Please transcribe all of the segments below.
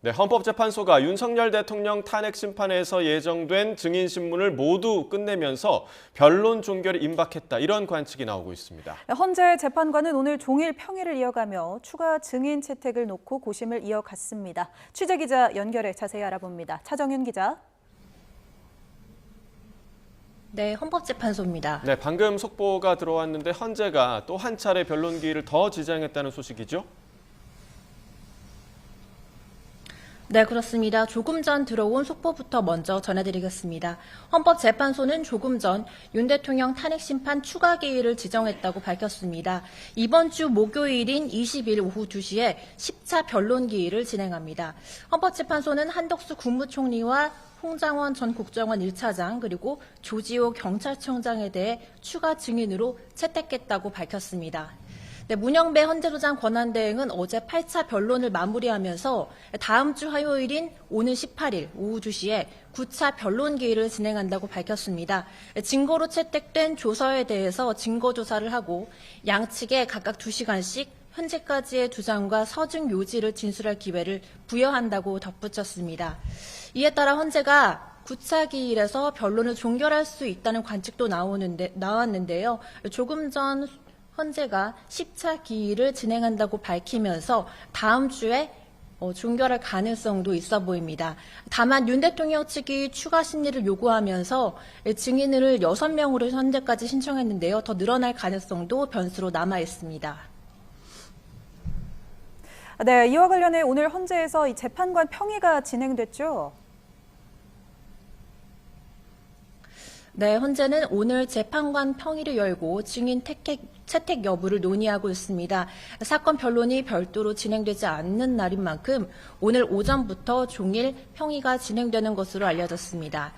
네, 헌법재판소가 윤석열 대통령 탄핵 심판에서 예정된 증인 신문을 모두 끝내면서 변론 종결이 임박했다. 이런 관측이 나오고 있습니다. 헌재 재판관은 오늘 종일 평일을 이어가며 추가 증인 채택을 놓고 고심을 이어갔습니다. 취재기자 연결해 자세히 알아봅니다. 차정윤 기자. 네, 헌법재판소입니다. 네, 방금 속보가 들어왔는데 헌재가 또 한 차례 변론 기일을 더 지정했다는 소식이죠? 네, 그렇습니다. 조금 전 들어온 속보부터 먼저 전해드리겠습니다. 헌법재판소는 조금 전 윤 대통령 탄핵 심판 추가 기일을 지정했다고 밝혔습니다. 이번 주 목요일인 20일 오후 2시에 10차 변론 기일을 진행합니다. 헌법재판소는 한덕수 국무총리와 홍장원 전 국정원 1차장 그리고 조지호 경찰청장에 대해 추가 증인으로 채택했다고 밝혔습니다. 네, 문영배 헌재소장 권한대행은 어제 8차 변론을 마무리하면서 다음 주 화요일인 오는 18일 오후 2시에 9차 변론 기일을 진행한다고 밝혔습니다. 증거로 채택된 조서에 대해서 증거 조사를 하고 양측에 각각 2시간씩 현재까지의 주장과 서증 요지를 진술할 기회를 부여한다고 덧붙였습니다. 이에 따라 헌재가 9차 기일에서 변론을 종결할 수 있다는 관측도 나왔는데요. 조금 전 헌재가 10차 기일을 진행한다고 밝히면서 다음 주에 종결할 가능성도 있어 보입니다. 다만 윤 대통령 측이 추가 심리를 요구하면서 증인을 6명으로 현재까지 신청했는데요. 더 늘어날 가능성도 변수로 남아 있습니다. 네, 이와 관련해 오늘 헌재에서 이 재판관 평의가 진행됐죠? 네, 헌재는 오늘 재판관 평의를 열고 증인 채택 여부를 논의하고 있습니다. 사건 변론이 별도로 진행되지 않는 날인 만큼 오늘 오전부터 종일 평의가 진행되는 것으로 알려졌습니다.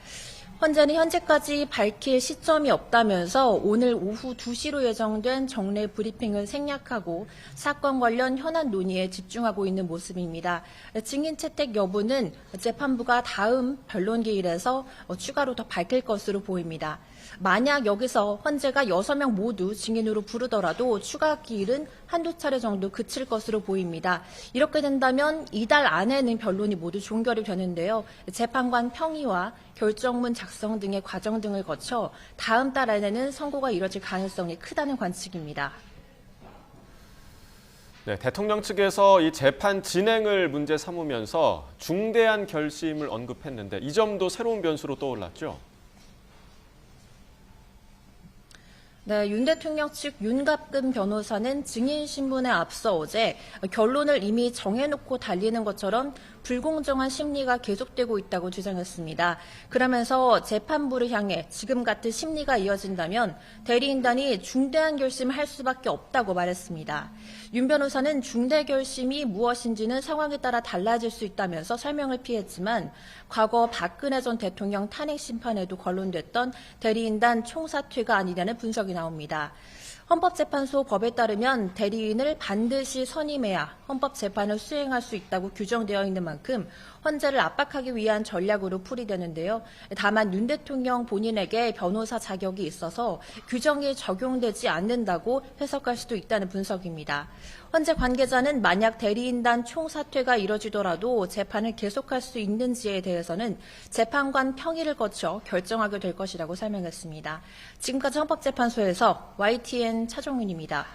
헌재는 현재까지 밝힐 시점이 없다면서 오늘 오후 2시로 예정된 정례 브리핑을 생략하고 사건 관련 현안 논의에 집중하고 있는 모습입니다. 증인 채택 여부는 재판부가 다음 변론 기일에서 추가로 더 밝힐 것으로 보입니다. 만약 여기서 헌재가 6명 모두 증인으로 부르더라도 추가 기일은 한두 차례 정도 그칠 것으로 보입니다. 이렇게 된다면 이달 안에는 변론이 모두 종결이 되는데요. 재판관 평의와 결정문 작성 등의 과정 등을 거쳐 다음 달 안에는 선고가 이뤄질 가능성이 크다는 관측입니다. 네, 대통령 측에서 이 재판 진행을 문제 삼으면서 중대한 결심을 언급했는데 이 점도 새로운 변수로 떠올랐죠? 네, 윤 대통령 측 윤갑근 변호사는 증인 신문에 앞서 어제 결론을 이미 정해놓고 달리는 것처럼 불공정한 심리가 계속되고 있다고 주장했습니다. 그러면서 재판부를 향해 지금 같은 심리가 이어진다면 대리인단이 중대한 결심을 할 수밖에 없다고 말했습니다. 윤 변호사는 중대 결심이 무엇인지는 상황에 따라 달라질 수 있다면서 설명을 피했지만 과거 박근혜 전 대통령 탄핵 심판에도 거론됐던 대리인단 총사퇴가 아니냐는 분석이 나옵니다. 헌법재판소 법에 따르면 대리인을 반드시 선임해야 헌법재판을 수행할 수 있다고 규정되어 있는 만큼 헌재를 압박하기 위한 전략으로 풀이되는데요. 다만 윤 대통령 본인에게 변호사 자격이 있어서 규정이 적용되지 않는다고 해석할 수도 있다는 분석입니다. 헌재 관계자는 만약 대리인단 총사퇴가 이뤄지더라도 재판을 계속할 수 있는지에 대해서는 재판관 평의를 거쳐 결정하게 될 것이라고 설명했습니다. 지금까지 헌법재판소에서 YTN 차종윤입니다.